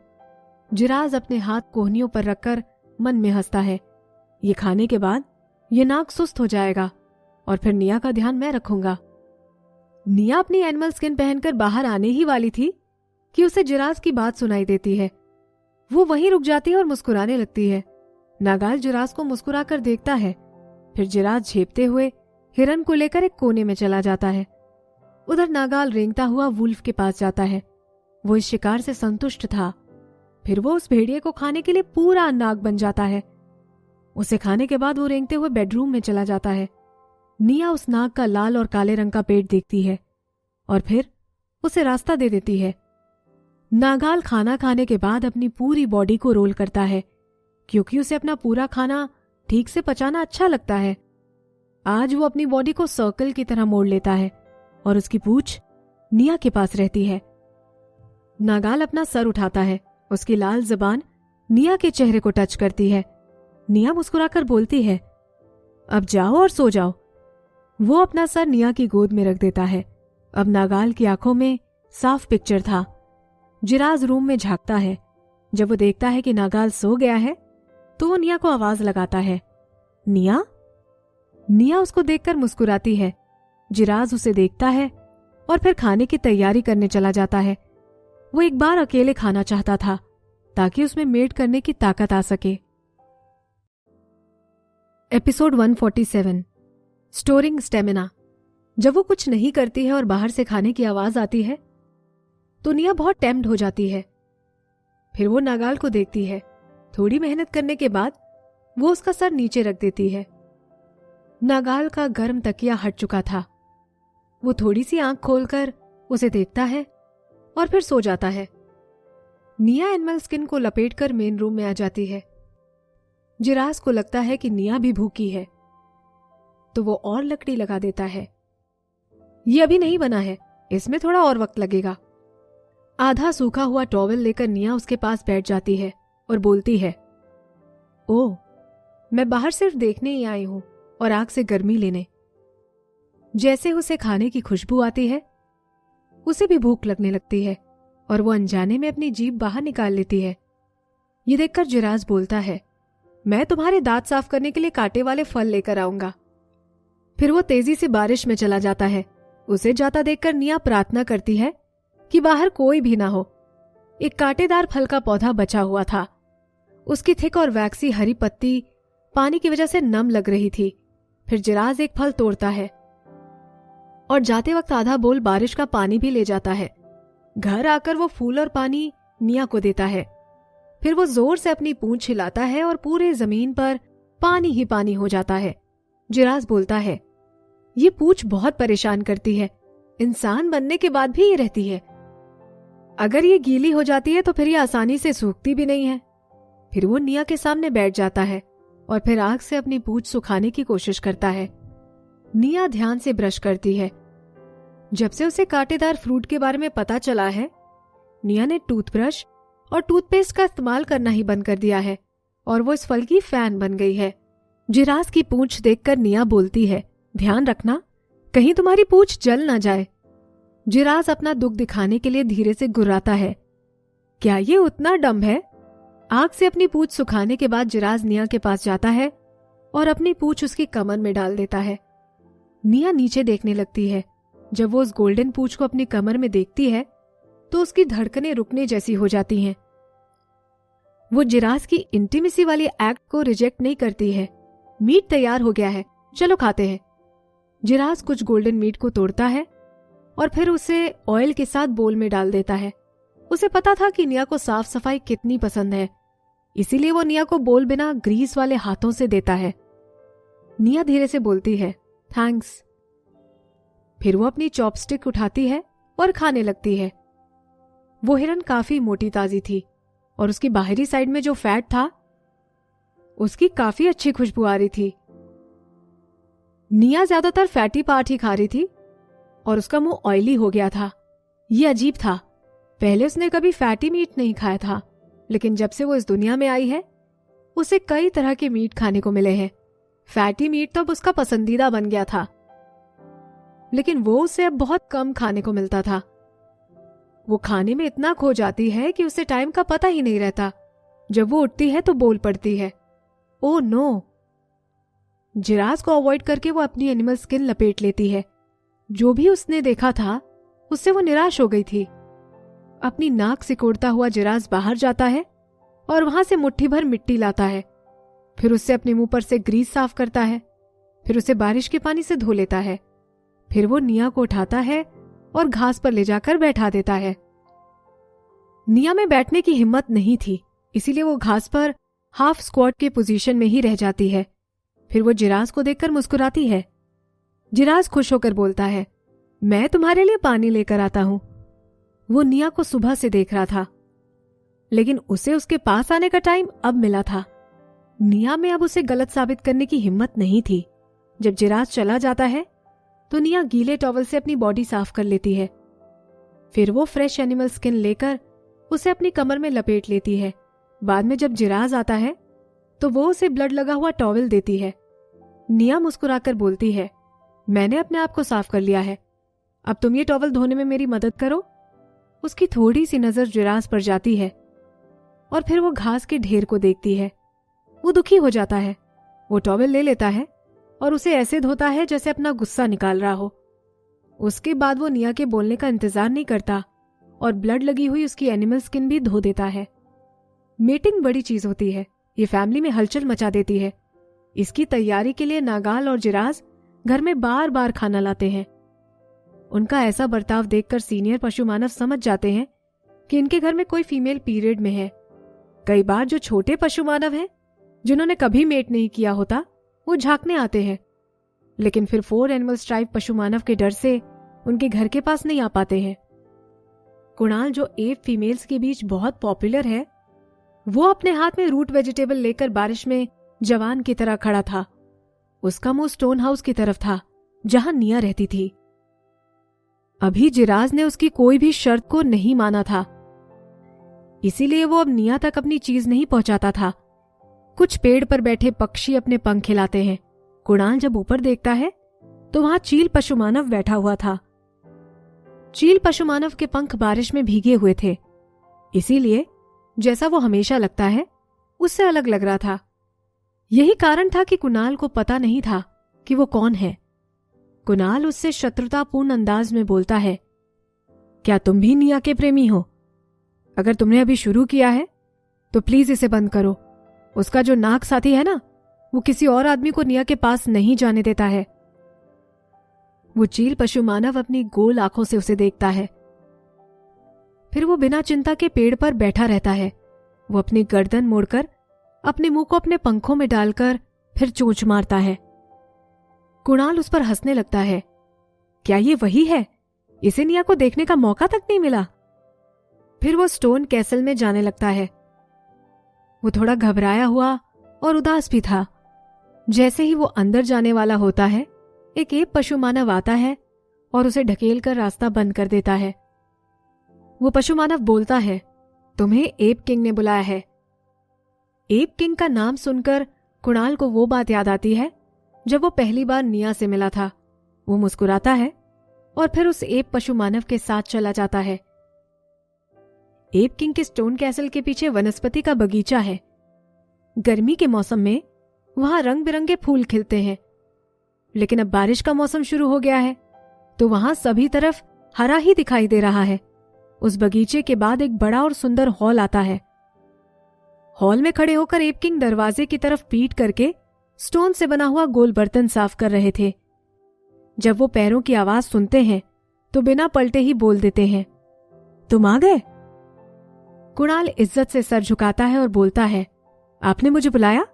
जिराज अपने हाथ कोहनियों पर रखकर मन में हंसता है, ये खाने के बाद ये नाक सुस्त हो जाएगा और फिर निया का ध्यान मैं रखूंगा। निया अपनी एनिमल स्किन पहनकर बाहर आने ही वाली थी कि उसे जिराज की बात सुनाई देती है। वो वहीं रुक जाती है और मुस्कुराने लगती है। नागाल जिराज को मुस्कुराकर देखता है। फिर जिराज झेपते हुए हिरन को लेकर एक कोने में चला जाता है। उधर नागाल रेंगता हुआ वुल्फ के पास जाता है। वो इस शिकार से संतुष्ट था। फिर वो उस भेड़िए को खाने के लिए पूरा नाग बन जाता है। उसे खाने के बाद वो रेंगते हुए बेडरूम में चला जाता है। निया उस नाग का लाल और काले रंग का पेट देखती है और फिर उसे रास्ता दे देती है। नागाल खाना खाने के बाद अपनी पूरी बॉडी को रोल करता है क्योंकि उसे अपना पूरा खाना ठीक से पचाना अच्छा लगता है। आज वो अपनी बॉडी को सर्कल की तरह मोड़ लेता है और उसकी पूंछ निया के पास रहती है। नागाल अपना सर उठाता है। उसकी लाल जबान निया के चेहरे को टच करती है। निया मुस्कुराकर बोलती है, अब जाओ और सो जाओ। वो अपना सर निया की गोद में रख देता है। अब नागाल की आंखों में साफ पिक्चर था। जिराज रूम में झांकता है। जब वो देखता है कि नागाल सो गया है तो वो निया को आवाज लगाता है, निया। निया उसको देखकर मुस्कुराती है। जिराज उसे देखता है और फिर खाने की तैयारी करने चला जाता है। वो एक बार अकेले खाना चाहता था ताकि उसमें मेड करने की ताकत आ सके। Episode 147 storing stamina. जब वो कुछ नहीं करती है और बाहर से खाने की आवाज आती है तो निया बहुत टेम्प्ट हो जाती है। फिर वो नागाल को देखती है। थोड़ी मेहनत करने के बाद वो उसका सर नीचे रख देती है। नागाल का गर्म तकिया हट चुका था। वो थोड़ी सी आंख खोलकर उसे देखता है और फिर सो जाता है। निया एनिमल स्किन को लपेटकर मेन रूम में आ जाती है। जिराज को लगता है कि निया भी भूखी है तो वो और लकड़ी लगा देता है। ये अभी नहीं बना है, इसमें थोड़ा और वक्त लगेगा। आधा सूखा हुआ टॉवेल लेकर निया उसके पास बैठ जाती है और बोलती है, ओह, मैं बाहर सिर्फ देखने ही आई हूं और आग से गर्मी लेने। जैसे उसे खाने की खुशबू आती है उसे भी भूख लगने लगती है और वो अनजाने में अपनी जीभ बाहर निकाल लेती है। ये देखकर जिराज बोलता है, मैं तुम्हारे दांत साफ करने के लिए कांटे वाले फल लेकर आऊंगा। फिर वो तेजी से बारिश में चला जाता है। उसे जाता देखकर निया प्रार्थना करती है कि बाहर कोई भी ना हो। एक कांटेदार फल का पौधा बचा हुआ था। उसकी थिक और वैक्सी हरी पत्ती पानी की वजह से नम लग रही थी। फिर जिराज एक फल तोड़ता है और जाते वक्त आधा बोल बारिश का पानी भी ले जाता है। घर आकर वो फूल और पानी निया को देता है। फिर वो जोर से अपनी पूंछ हिलाता है और पूरे जमीन पर पानी ही पानी हो जाता है। जिराज बोलता है, ये पूंछ बहुत परेशान करती है, इंसान बनने के बाद भी ये रहती है। अगर ये गीली हो जाती है तो फिर ये आसानी से सूखती भी नहीं है। फिर वो निया के सामने बैठ जाता है और फिर आग से अपनी पूंछ सुखाने की कोशिश करता है। निया ध्यान से ब्रश करती है। जब से उसे कांटेदार फ्रूट के बारे में पता चला है, निया ने टूथब्रश और टूथपेस्ट का इस्तेमाल करना ही बंद कर दिया है और वो इस फल की फैन बन गई है। जिराज की पूंछ देखकर निया बोलती है, ध्यान रखना कहीं तुम्हारी पूंछ जल ना जाए। जिराज अपना दुख दिखाने के लिए धीरे से गुर्राता है। क्या ये उतना डम्ब है? आग से अपनी पूंछ सुखाने के बाद जिराज निया के पास जाता है और अपनी पूंछ उसकी कमर में डाल देता है। निया नीचे देखने लगती है। जब वो उस गोल्डन पूंछ को अपनी कमर में देखती है तो उसकी धड़कनें रुकने जैसी हो जाती हैं। वो जिराज की इंटीमेसी वाली एक्ट को रिजेक्ट नहीं करती है। मीट तैयार हो गया है, चलो खाते हैं। जिराज कुछ गोल्डन मीट को तोड़ता है और फिर उसे ऑयल के साथ बोल में डाल देता है। उसे पता था कि निया को साफ सफाई कितनी पसंद है, इसीलिए वो निया को बोल बिना ग्रीस वाले हाथों से देता है। निया धीरे से बोलती है, थैंक्स। फिर वो अपनी चॉपस्टिक उठाती है और खाने लगती है। वो हिरन काफी मोटी ताजी थी और उसकी बाहरी साइड में जो फैट था उसकी काफी अच्छी खुशबू आ रही थी। निया ज्यादातर फैटी पार्ट ही खा रही थी और उसका मुंह ऑयली हो गया था। ये अजीब था, पहले उसने कभी फैटी मीट नहीं खाया था, लेकिन जब से वो इस दुनिया में आई है उसे कई तरह के मीट खाने को मिले हैं। फैटी मीट तो अब उसका पसंदीदा बन गया था, लेकिन वो उसे अब बहुत कम खाने को मिलता था। वो खाने में इतना खो जाती है कि उसे टाइम का पता ही नहीं रहता। जब वो उठती है तो बोल पड़ती है, ओह नो। जिराज को अवॉइड करके वो अपनी एनिमल स्किन लपेट लेती है। जो भी उसने देखा था उससे वो निराश हो गई थी। अपनी नाक सिकोड़ता हुआ जिराज बाहर जाता है और वहां से मुट्ठी भर मिट्टी लाता है। फिर उससे अपने मुंह पर से ग्रीस साफ करता है। फिर उसे बारिश के पानी से धो लेता है। फिर वो निया को उठाता है और घास पर ले जाकर बैठा देता है। निया में बैठने की हिम्मत नहीं थी, इसीलिए वो घास पर हाफ स्क्वाट के पोजीशन में ही रह जाती है। फिर वो जिराज को देखकर मुस्कुराती है। जिराज खुश होकर बोलता है, मैं तुम्हारे लिए पानी लेकर आता हूं। वो निया को सुबह से देख रहा था, लेकिन उसे उसके पास आने का टाइम अब मिला था। निया में अब उसे गलत साबित करने की हिम्मत नहीं थी। जब जिराज चला जाता है तो निया गीले टॉवल से अपनी बॉडी साफ कर लेती है। फिर वो फ्रेश एनिमल स्किन लेकर उसे अपनी कमर में लपेट लेती है। बाद में जब जिराज आता है तो वो उसे ब्लड लगा हुआ टॉवल देती है। निया मुस्कुराकर बोलती है, मैंने अपने आप को साफ कर लिया है, अब तुम ये टॉवल धोने में मेरी मदद करो। उसकी थोड़ी सी नजर जिराज पर जाती है और फिर वो घास के ढेर को देखती है। वो दुखी हो जाता है। वो टॉवल ले लेता है और उसे ऐसे धोता है जैसे अपना गुस्सा निकाल रहा हो। उसके बाद वो निया के बोलने का इंतजार नहीं करता और ब्लड लगी हुई उसकी एनिमल स्किन भी धो देता है। मीटिंग बड़ी चीज होती है, ये फैमिली में हलचल मचा देती है। इसकी तैयारी के लिए नागाल और जिराज घर में बार बार खाना लाते हैं। उनका ऐसा बर्ताव देखकर सीनियर पशु मानव समझ जाते हैं कि इनके घर में कोई फीमेल पीरियड में है। कई बार जो छोटे पशु मानव हैं, जिन्होंने कभी मेट नहीं किया होता, वो झांकने आते हैं, लेकिन फिर 4 एनिमल्स ट्राइब पशु मानव के डर से उनके घर के पास नहीं आ पाते हैं। कुणाल, जो एप फीमेल्स के बीच बहुत पॉपुलर है, वो अपने हाथ में रूट वेजिटेबल लेकर बारिश में जवान की तरह खड़ा था। उसका मुंह स्टोन हाउस की तरफ था, जहां निया रहती थी। अभी जिराज ने उसकी कोई भी शर्त को नहीं माना था, इसीलिए वो अब निया तक अपनी चीज नहीं पहुंचाता था। कुछ पेड़ पर बैठे पक्षी अपने पंख हिलाते हैं। कुणाल जब ऊपर देखता है तो वहां चील पशु मानव बैठा हुआ था। चील पशु मानव के पंख बारिश में भीगे हुए थे, इसीलिए जैसा वो हमेशा लगता है उससे अलग लग रहा था। यही कारण था कि कुणाल को पता नहीं था कि वो कौन है। कुणाल उससे शत्रुतापूर्ण अंदाज में बोलता है, क्या तुम भी निया के प्रेमी हो? अगर तुमने अभी शुरू किया है तो प्लीज इसे बंद करो। उसका जो नाग साथी है ना, वो किसी और आदमी को निया के पास नहीं जाने देता है। वो चील पशु मानव अपनी गोल आंखों से उसे देखता है। फिर वो बिना चिंता के पेड़ पर बैठा रहता है। वो अपनी गर्दन मोड़कर अपने मुंह को अपने पंखों में डालकर फिर चोंच मारता है। कुणाल उस पर हंसने लगता है। क्या ये वही है? इसे निया को देखने का मौका तक नहीं मिला। फिर वो स्टोन कैसल में जाने लगता है। वो थोड़ा घबराया हुआ और उदास भी था। जैसे ही वो अंदर जाने वाला होता है, एक एप पशु मानव आता है और उसे ढकेल कर रास्ता बंद कर देता है। वो पशु मानव बोलता है, तुम्हें एप किंग ने बुलाया है। एप किंग का नाम सुनकर कुणाल को वो बात याद आती है जब वो पहली बार निया से मिला था। वो मुस्कुराता है और फिर उस एप पशु मानव के साथ चला जाता है। एप किंग के स्टोन कैसल के पीछे वनस्पति का बगीचा है। गर्मी के मौसम में वहां रंग बिरंगे फूल खिलते हैं, लेकिन अब बारिश का मौसम शुरू हो गया है तो वहां सभी तरफ हरा ही दिखाई दे रहा है। उस बगीचे के बाद एक बड़ा और सुंदर हॉल आता है। हॉल में खड़े होकर एप किंग दरवाजे की तरफ पीठ करके स्टोन से बना हुआ गोल बर्तन साफ कर रहे थे। जब वो पैरों की आवाज सुनते हैं तो बिना पलटे ही बोल देते हैं, तुम आ गए? कुणाल इज्जत से सर झुकाता है और बोलता है, आपने मुझे बुलाया?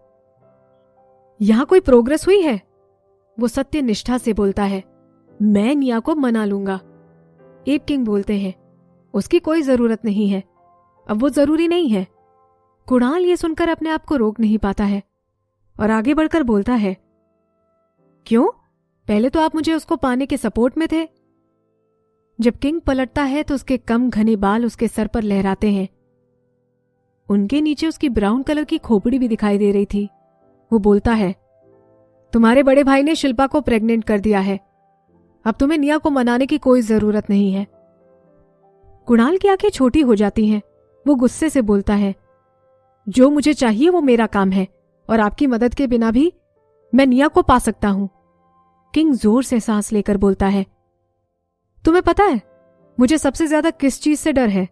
यहां कोई प्रोग्रेस हुई है? वो सत्य निष्ठा से बोलता है, मैं निया को मना लूंगा। एप किंग बोलते हैं, उसकी कोई जरूरत नहीं है, अब वो जरूरी नहीं है। कुणाल ये सुनकर अपने आप को रोक नहीं पाता है और आगे बढ़कर बोलता है, क्यों? पहले तो आप मुझे उसको पाने के सपोर्ट में थे। जब किंग पलटता है तो उसके कम घने बाल उसके सर पर लहराते हैं। उनके नीचे उसकी ब्राउन कलर की खोपड़ी भी दिखाई दे रही थी। वो बोलता है, तुम्हारे बड़े भाई ने शिल्पा को प्रेग्नेंट कर दिया है, अब तुम्हें निया को मनाने की कोई जरूरत नहीं है। कुणाल की आंखें छोटी हो जाती हैं। वो गुस्से से बोलता है, जो मुझे चाहिए वो मेरा काम है और आपकी मदद के बिना भी मैं निया को पा सकता हूं। किंग जोर से सांस लेकर बोलता है, तुम्हें पता है मुझे सबसे ज्यादा किस चीज से डर है?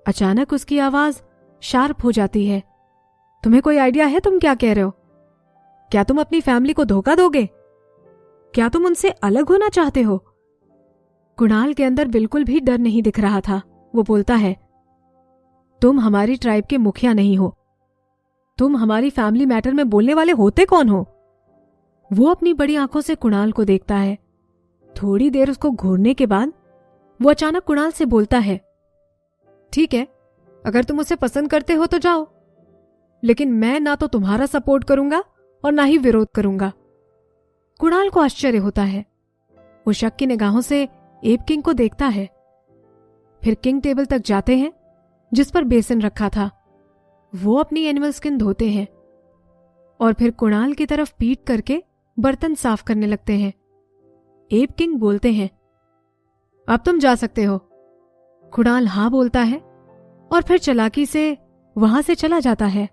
अचानक उसकी आवाज शार्प हो जाती है। तुम्हें कोई आइडिया है तुम क्या कह रहे हो? क्या तुम अपनी फैमिली को धोखा दोगे? क्या तुम उनसे अलग होना चाहते हो? कुणाल के अंदर बिल्कुल भी डर नहीं दिख रहा था। वो बोलता है, तुम हमारी ट्राइब के मुखिया नहीं हो, तुम हमारी फैमिली मैटर में बोलने वाले होते कौन हो? वो अपनी बड़ी आंखों से कुणाल को देखता है। थोड़ी देर उसको घूरने के बाद वो अचानक कुणाल से बोलता है, ठीक है, अगर तुम उसे पसंद करते हो तो जाओ, लेकिन मैं ना तो तुम्हारा सपोर्ट करूंगा और ना ही विरोध करूंगा। कुणाल को आश्चर्य होता है। वो शक की निगाहों से एब किंग को देखता है। फिर किंग टेबल तक जाते हैं जिस पर बेसिन रखा था। वो अपनी एनिमल स्किन धोते हैं और फिर कुणाल की तरफ पीट करके बर्तन साफ करने लगते हैं। एब किंग बोलते हैं, अब तुम जा सकते हो। कुणाल हाँ बोलता है और फिर चालाकी से वहां से चला जाता है।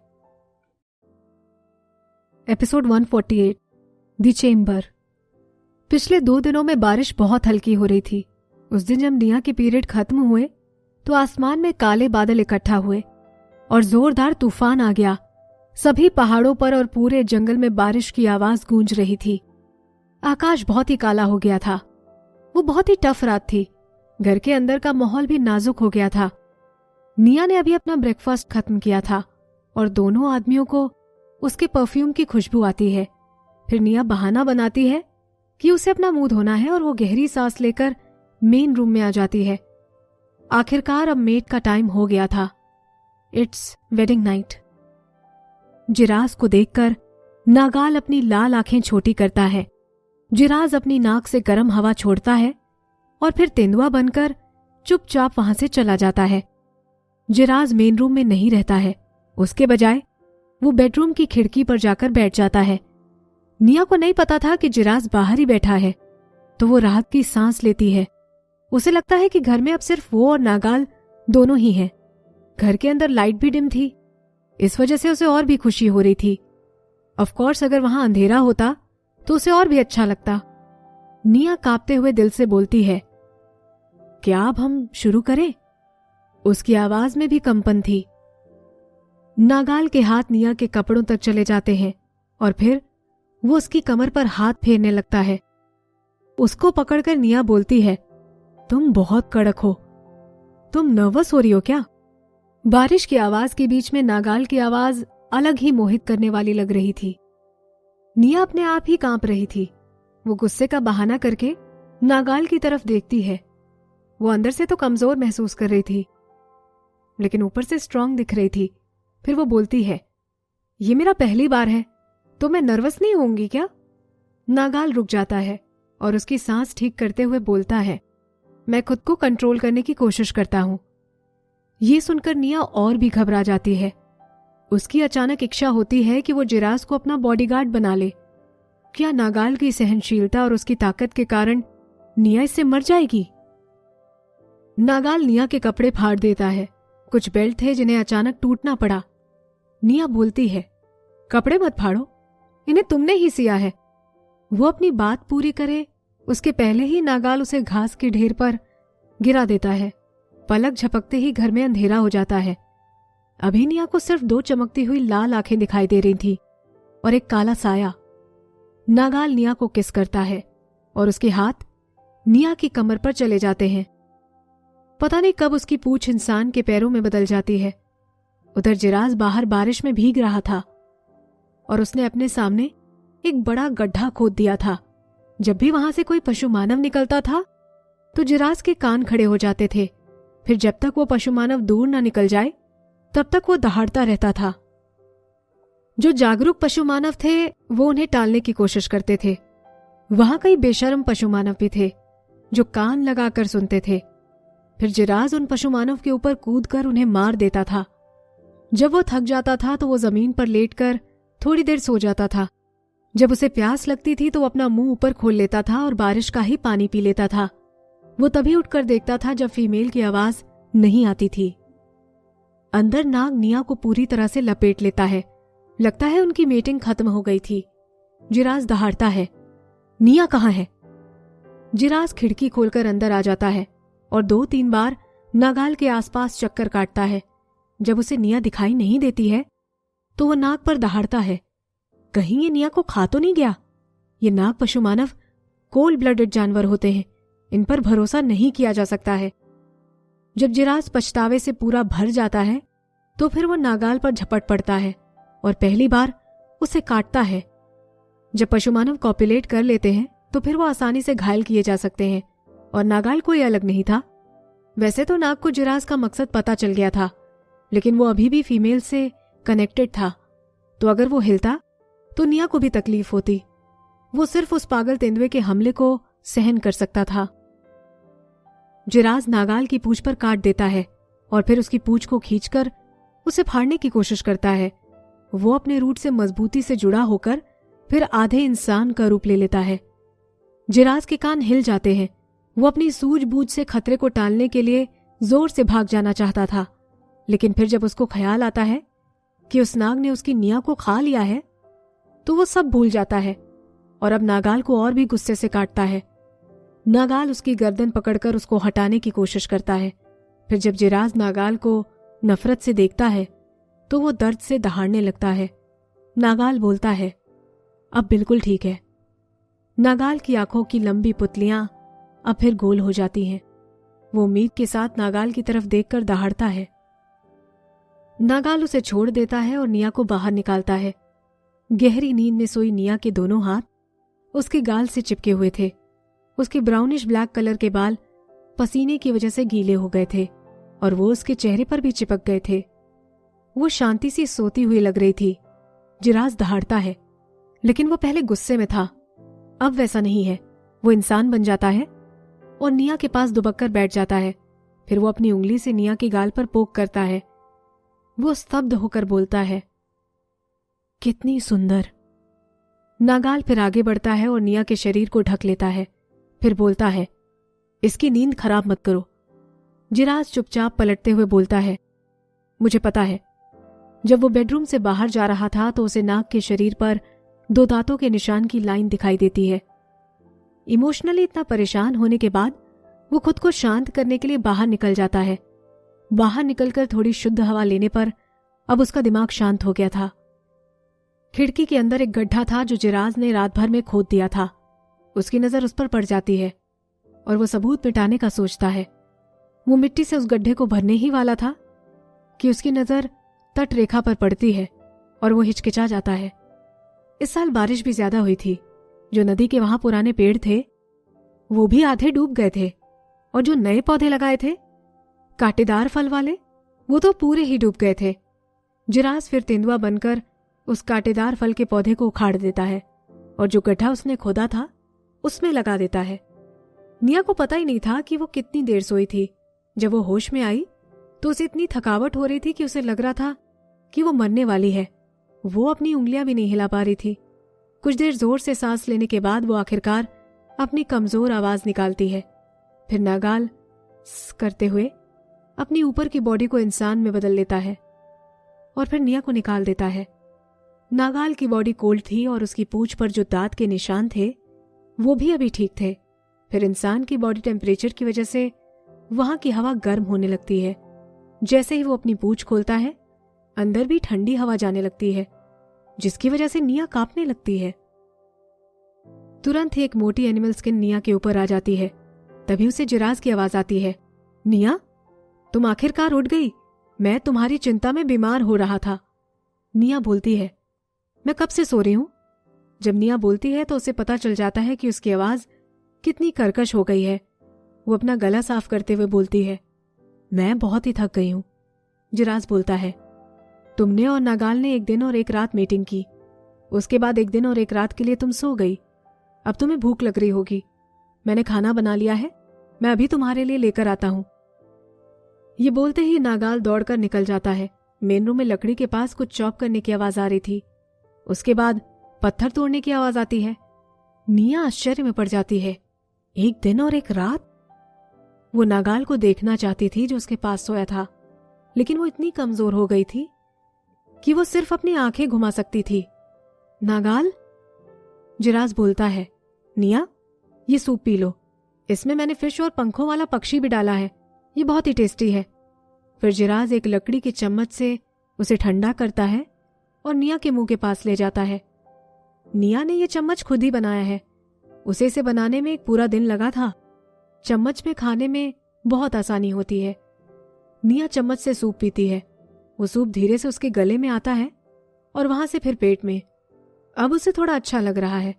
Episode 148 the chamber. पिछले 2 दिनों में बारिश बहुत हल्की हो रही थी। उस दिन जब निया के पीरियड खत्म हुए तो आसमान में काले बादल इकट्ठा हुए और जोरदार तूफान आ गया। सभी पहाड़ों पर और पूरे जंगल में बारिश की आवाज गूंज रही थी। आकाश बहुत ही काला हो गया था। वो बहुत ही टफ रात थी। घर के अंदर का माहौल भी नाजुक हो गया था। निया ने अभी अपना ब्रेकफास्ट खत्म किया था और दोनों आदमियों को उसके परफ्यूम की खुशबू आती है। फिर निया बहाना बनाती है कि उसे अपना मुंह धोना है और वो गहरी सांस लेकर मेन रूम में आ जाती है। आखिरकार अब मेट का टाइम हो गया था। It's wedding night. जिराज को देखकर नागाल अपनी लाल आंखें छोटी करता है। जिराज अपनी नाक से गर्म हवा छोड़ता है और फिर तेंदुआ बनकर चुपचाप वहां से चला जाता है। जिराज मेन रूम में नहीं रहता है। उसके बजाय वो बेडरूम की खिड़की पर जाकर बैठ जाता है। निया को नहीं पता था कि जिराज बाहर ही बैठा है, तो वो राहत की सांस लेती है। उसे लगता है कि घर में अब सिर्फ वो और नागाल दोनों ही हैं। घर के अंदर लाइट भी डिम थी, इस वजह से उसे और भी खुशी हो रही थी। ऑफ कोर्स अगर वहां अंधेरा होता तो उसे और भी अच्छा लगता। निया कांपते हुए दिल से बोलती है, क्या अब हम शुरू करें? उसकी आवाज में भी कंपन थी। नागाल के हाथ निया के कपड़ों तक चले जाते हैं और फिर वो उसकी कमर पर हाथ फेरने लगता है। उसको पकड़कर निया बोलती है, तुम बहुत कड़क हो। तुम नर्वस हो रही हो क्या? बारिश की आवाज के बीच में नागाल की आवाज अलग ही मोहित करने वाली लग रही थी। निया अपने आप ही कांप रही थी। वो गुस्से का बहाना करके नागाल की तरफ देखती है। वो अंदर से तो कमजोर महसूस कर रही थी, लेकिन ऊपर से स्ट्रांग दिख रही थी। फिर वो बोलती है, ये मेरा पहली बार है, तो मैं नर्वस नहीं होंगी क्या? नागाल रुक जाता है और उसकी सांस ठीक करते हुए बोलता है, मैं खुद को कंट्रोल करने की कोशिश करता हूं। ये सुनकर निया और भी घबरा जाती है। उसकी अचानक इच्छा होती है कि वो जिराज को अपना बॉडीगार्ड बना ले। क्या नागाल की सहनशीलता और उसकी ताकत के कारण निया इससे मर जाएगी? नागाल निया के कपड़े फाड़ देता है। कुछ बेल्ट थे जिन्हें अचानक टूटना पड़ा। निया बोलती है, कपड़े मत फाड़ो, इन्हें तुमने ही सिया है। वो अपनी बात पूरी करे उसके पहले ही नागाल उसे घास के ढेर पर गिरा देता है। पलक झपकते ही घर में अंधेरा हो जाता है। अभी निया को सिर्फ 2 चमकती हुई लाल आंखें दिखाई दे रही थी और एक काला साया। नागाल निया को किस करता है और उसके हाथ निया की कमर पर चले जाते हैं। पता नहीं कब उसकी पूंछ इंसान के पैरों में बदल जाती है। उधर जिराज बाहर बारिश में भीग रहा था और उसने अपने सामने एक बड़ा गड्ढा खोद दिया था। जब भी वहां से कोई पशु मानव निकलता था तो जिराज के कान खड़े हो जाते थे। फिर जब तक वो पशु मानव दूर ना निकल जाए तब तक वो दहाड़ता रहता था। जो जागरूक पशु मानव थे वो उन्हें टालने की कोशिश करते थे। वहां कई बेशर्म पशु मानव भी थे जो कान लगाकर सुनते थे। फिर जिराज उन पशु मानव के ऊपर कूदकर उन्हें मार देता था। जब वो थक जाता था तो वो जमीन पर लेटकर थोड़ी देर सो जाता था। जब उसे प्यास लगती थी तो वो अपना मुंह ऊपर खोल लेता था और बारिश का ही पानी पी लेता था। वो तभी उठकर देखता था जब फीमेल की आवाज नहीं आती थी। अंदर नाग निया को पूरी तरह से लपेट लेता है। लगता है उनकी मीटिंग खत्म हो गई थी। जिराज दहाड़ता है, निया कहाँ है? जिराज खिड़की खोलकर अंदर आ जाता है और 2-3 बार नागाल के आसपास चक्कर काटता है। जब उसे निया दिखाई नहीं देती है तो वो नाग पर दहाड़ता है, कहीं ये निया को खा तो नहीं गया? ये नाग पशु मानव कोल्ड ब्लडेड जानवर होते हैं। इन पर भरोसा नहीं किया जा सकता है। जब जिराज पछतावे से पूरा भर जाता है तो फिर वो नागाल पर झपट पड़ता है और पहली बार उसे काटता है। जब पशुमानव कॉपुलेट कर लेते हैं तो फिर वो आसानी से घायल किए जा सकते हैं और नागाल कोई अलग नहीं था। वैसे तो नाग को जिराज का मकसद पता चल गया था, लेकिन वो अभी भी फीमेल से कनेक्टेड था, तो अगर वो हिलता तो निया को भी तकलीफ होती। वो सिर्फ उस पागल तेंदुए के हमले को सहन कर सकता था। जिराज नागाल की पूंछ पर काट देता है और फिर उसकी पूंछ को खींचकर उसे फाड़ने की कोशिश करता है। वो अपने रूट से मजबूती से जुड़ा होकर फिर आधे इंसान का रूप ले लेता है। जिराज के कान हिल जाते हैं। वो अपनी सूझबूझ से खतरे को टालने के लिए जोर से भाग जाना चाहता था, लेकिन फिर जब उसको ख्याल आता है कि उस नाग ने उसकी निया को खा लिया है तो वो सब भूल जाता है और अब नागाल को और भी गुस्से से काटता है। नागाल उसकी गर्दन पकड़कर उसको हटाने की कोशिश करता है। फिर जब जिराज नागाल को नफरत से देखता है तो वो दर्द से दहाड़ने लगता है। नागाल बोलता है, अब बिल्कुल ठीक है। नागाल की आंखों की लंबी पुतलियां अब फिर गोल हो जाती हैं। वो उम्मीद के साथ नागाल की तरफ देखकर दहाड़ता है। नागाल उसे छोड़ देता है और निया को बाहर निकालता है। गहरी नींद में सोई निया के दोनों हाथ उसके गाल से चिपके हुए थे। उसके ब्राउनिश ब्लैक कलर के बाल पसीने की वजह से गीले हो गए थे और वो उसके चेहरे पर भी चिपक गए थे। वो शांति से सोती हुई लग रही थी। जिराज दहाड़ता है, लेकिन वो पहले गुस्से में था, अब वैसा नहीं है। वो इंसान बन जाता है और निया के पास दुबक कर बैठ जाता है। फिर वो अपनी उंगली से निया के गाल पर पोक करता है। वो स्तब्ध होकर बोलता है, कितनी सुंदर। नागाल फिर आगे बढ़ता है और निया के शरीर को ढक लेता है। फिर बोलता है, इसकी नींद खराब मत करो। जिराज चुपचाप पलटते हुए बोलता है, मुझे पता है। जब वो बेडरूम से बाहर जा रहा था तो उसे नाग के शरीर पर 2 दांतों के निशान की लाइन दिखाई देती है। इमोशनली इतना परेशान होने के बाद वो खुद को शांत करने के लिए बाहर निकल जाता है। बाहर निकलकर थोड़ी शुद्ध हवा लेने पर अब उसका दिमाग शांत हो गया था। खिड़की के अंदर एक गड्ढा था जो जिराज ने रात भर में खोद दिया था। उसकी नजर उस पर पड़ जाती है और वो सबूत मिटाने का सोचता है। वो मिट्टी से उस गड्ढे को भरने ही वाला था कि उसकी नजर तट रेखा पर पड़ती है और वो हिचकिचा जाता है। इस साल बारिश भी ज्यादा हुई थी। जो नदी के वहां पुराने पेड़ थे वो भी आधे डूब गए थे और जो नए पौधे लगाए थे कांटेदार फल वाले, वो तो पूरे ही डूब गए थे। जिराज फिर तेंदुआ बनकर उस कांटेदार फल के पौधे को उखाड़ देता है और जो गड्ढा उसने खोदा था उसमें लगा देता है। निया को पता ही नहीं था कि वो कितनी देर सोई थी। जब वो होश में आई तो उसे इतनी थकावट हो रही थी कि उसे लग रहा था कि वो मरने वाली है। वो अपनी उंगलियां भी नहीं हिला पा रही थी। कुछ देर जोर से सांस लेने के बाद वो आखिरकार अपनी कमजोर आवाज निकालती है। फिर नागाल करते हुए अपनी ऊपर की बॉडी को इंसान में बदल लेता है और फिर निया को निकाल देता है। नागाल की बॉडी कोल्ड थी और उसकी पूंछ पर जो दांत के निशान थे वो भी अभी ठीक थे। फिर इंसान की बॉडी टेम्परेचर की वजह से वहां की हवा गर्म होने लगती है। जैसे ही वो अपनी पूंछ खोलता है अंदर भी ठंडी हवा जाने लगती है, जिसकी वजह से निया कांपने लगती है। तुरंत ही एक मोटी एनिमल स्किन निया के ऊपर आ जाती है। तभी उसे जिराज की आवाज आती है, निया तुम आखिरकार उठ गई। मैं तुम्हारी चिंता में बीमार हो रहा था। निया बोलती है, मैं कब से सो रही हूं। जब निया बोलती है तो उसे पता चल जाता है कि उसकी आवाज कितनी कर्कश हो गई है। वो अपना गला साफ करते हुए बोलती है, मैं बहुत ही थक गई हूं। जिराज बोलता है, तुमने और नागाल ने 1 दिन और 1 रात मीटिंग की। उसके बाद 1 दिन और 1 रात के लिए तुम सो गई। अब तुम्हें भूख लग रही होगी। मैंने खाना बना लिया है, मैं अभी तुम्हारे लिए लेकर आता हूं। ये बोलते ही नागाल दौड़कर निकल जाता है। मेन रूम में लकड़ी के पास कुछ चॉप करने की आवाज आ रही थी। उसके बाद पत्थर तोड़ने की आवाज आती है। निया आश्चर्य में पड़ जाती है। 1 दिन और 1 रात। वो नागाल को देखना चाहती थी जो उसके पास सोया था, लेकिन वो इतनी कमजोर हो गई थी कि वो सिर्फ अपनी आंखें घुमा सकती थी। नागाल, जिराज बोलता है, निया ये सूप पी लो। इसमें मैंने फिश और पंखों वाला पक्षी भी डाला है। ये बहुत ही टेस्टी है। फिर जिराज एक लकड़ी के चम्मच से उसे ठंडा करता है और निया के मुंह के पास ले जाता है। निया ने यह चम्मच खुद ही बनाया है। उसे इसे बनाने में एक पूरा दिन लगा था। चम्मच में खाने में बहुत आसानी होती है। निया चम्मच से सूप पीती है। वो सूप धीरे से उसके गले में आता है और वहां से फिर पेट में। अब उसे थोड़ा अच्छा लग रहा है।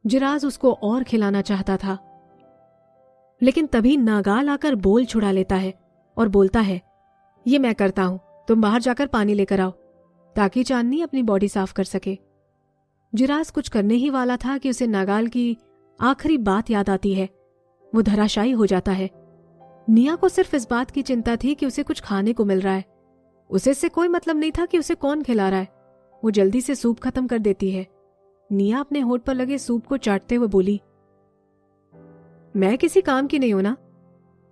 जिराज उसको और खिलाना चाहता था, लेकिन तभी नागाल आकर बोल छुड़ा लेता है और बोलता है, ये मैं करता हूं, तुम बाहर जाकर पानी लेकर आओ ताकि चांदनी अपनी बॉडी साफ कर सके। जिराज कुछ करने ही वाला था कि उसे नागाल की आखिरी बात याद आती है। वो धराशायी हो जाता है। निया को सिर्फ इस बात की चिंता थी कि उसे कुछ खाने को मिल रहा है। उसे इससे कोई मतलब नहीं था कि उसे कौन खिला रहा है। वो जल्दी से सूप खत्म कर देती है। निया अपने होठ पर लगे सूप को चाटते हुए बोली, मैं किसी काम की नहीं हूं ना।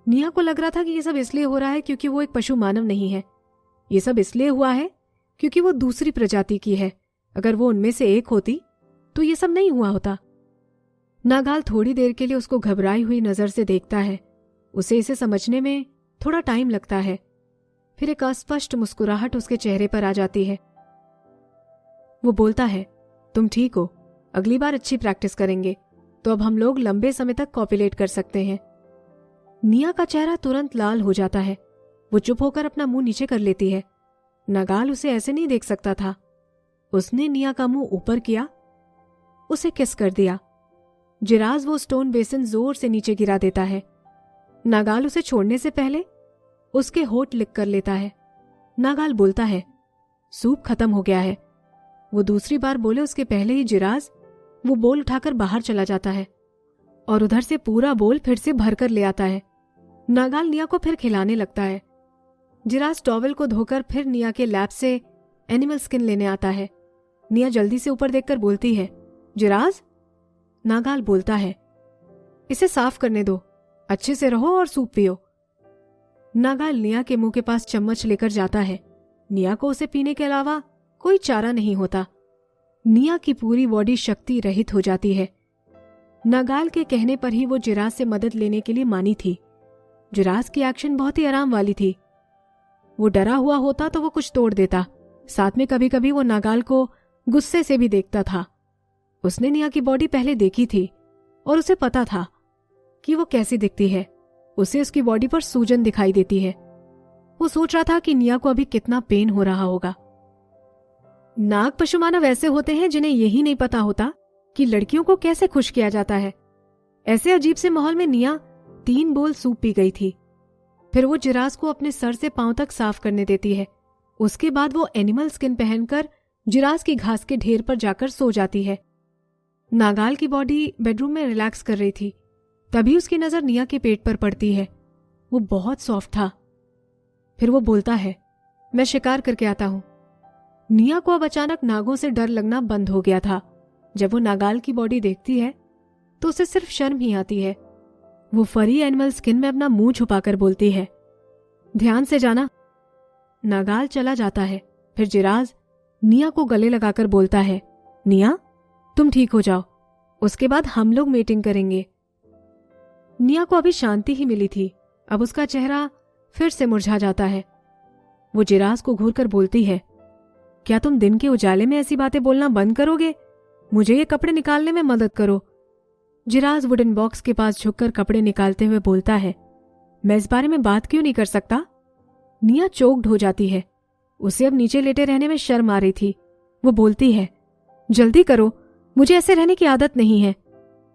निया को लग रहा था कि ये सब इसलिए हो रहा है क्योंकि वो एक पशु मानव नहीं है। ये सब इसलिए हुआ है क्योंकि वो दूसरी प्रजाति की है। अगर वो उनमें से एक होती तो ये सब नहीं हुआ होता। नागाल थोड़ी देर के लिए उसको घबराई हुई नजर से देखता है। उसे इसे समझने में थोड़ा टाइम लगता है। फिर एक अस्पष्ट मुस्कुराहट उसके चेहरे पर आ जाती है। वो बोलता है, तुम ठीक हो, अगली बार अच्छी प्रैक्टिस करेंगे तो अब हम लोग लंबे समय तक कॉपुलेट कर सकते हैं। निया का चेहरा तुरंत लाल हो जाता है। वो चुप होकर अपना मुंह नीचे कर लेती है। नागाल उसे ऐसे नहीं देख सकता था। उसने निया का मुंह ऊपर किया, उसे किस कर दिया। जिराज वो स्टोन बेसिन जोर से नीचे गिरा देता है। नागाल उसे छोड़ने से पहले उसके होठ लिक कर लेता है। नागाल बोलता है, सूप खत्म हो गया है। वो दूसरी बार बोले उसके पहले ही जिराज वो बोल उठाकर बाहर चला जाता है और उधर से पूरा बोल फिर से भरकर ले आता है। नागाल निया को फिर खिलाने लगता है। जिराज टॉवेल को धोकर फिर निया के लैब से एनिमल स्किन लेने आता है। निया जल्दी से ऊपर देखकर बोलती है, जिराज। नागाल बोलता है, इसे साफ करने दो, अच्छे से रहो और सूप पियो। नागाल निया के मुंह के पास चम्मच लेकर जाता है। निया को उसे पीने के अलावा कोई चारा नहीं होता। निया की पूरी बॉडी शक्ति रहित हो जाती है। नागाल के कहने पर ही वो जिराज से मदद लेने के लिए मानी थी। जिराज की एक्शन बहुत ही आराम वाली थी। वो डरा हुआ होता तो वो कुछ तोड़ देता। साथ में कभी कभी वो नागाल को गुस्से से भी देखता था। उसने निया की बॉडी पहले देखी थी और उसे पता था कि वो कैसी दिखती है। उसे उसकी बॉडी पर सूजन दिखाई देती है। वो सोच रहा था कि निया को अभी कितना पेन हो रहा होगा। नाग पशुमानव ऐसे होते हैं जिन्हें यही नहीं पता होता कि लड़कियों को कैसे खुश किया जाता है। ऐसे अजीब से माहौल में निया 3 बोल सूप पी गई थी। फिर वो जिराज को अपने सर से पांव तक साफ करने देती है। उसके बाद वो एनिमल स्किन पहनकर जिराज की घास के ढेर पर जाकर सो जाती है। नागाल की बॉडी बेडरूम में रिलैक्स कर रही थी। तभी उसकी नजर निया के पेट पर पड़ती है। वो बहुत सॉफ्ट था। फिर वो बोलता है, मैं शिकार करके आता हूं। निया को अब अचानक नागों से डर लगना बंद हो गया था। जब वो नागाल की बॉडी देखती है तो उसे सिर्फ शर्म ही आती है। वो फरी एनिमल स्किन में अपना मुंह छुपाकर बोलती है, ध्यान से जाना। नागाल चला जाता है। फिर जिराज निया को गले लगाकर बोलता है, निया तुम ठीक हो जाओ, उसके बाद हम लोग मीटिंग करेंगे। निया को अभी शांति ही मिली थी। अब उसका चेहरा फिर से मुरझा जाता है। वो जिराज को घूरकर बोलती है, क्या तुम दिन के उजाले में ऐसी बातें बोलना बंद करोगे? मुझे ये कपड़े निकालने में मदद करो। जिराज वुडन बॉक्स के पास झुककर कपड़े निकालते हुए बोलता है, मैं इस बारे में बात क्यों नहीं कर सकता? निया चोक्ड हो जाती है। उसे अब नीचे लेटे रहने में शर्म आ रही थी। वो बोलती है, जल्दी करो, मुझे ऐसे रहने की आदत नहीं है।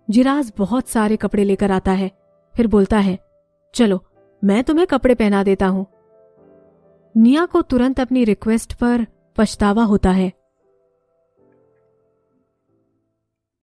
जिराज बहुत सारे कपड़े लेकर आता है। फिर बोलता है, चलो मैं तुम्हें कपड़े पहना देता हूं। निया को तुरंत अपनी रिक्वेस्ट पर पछतावा होता है।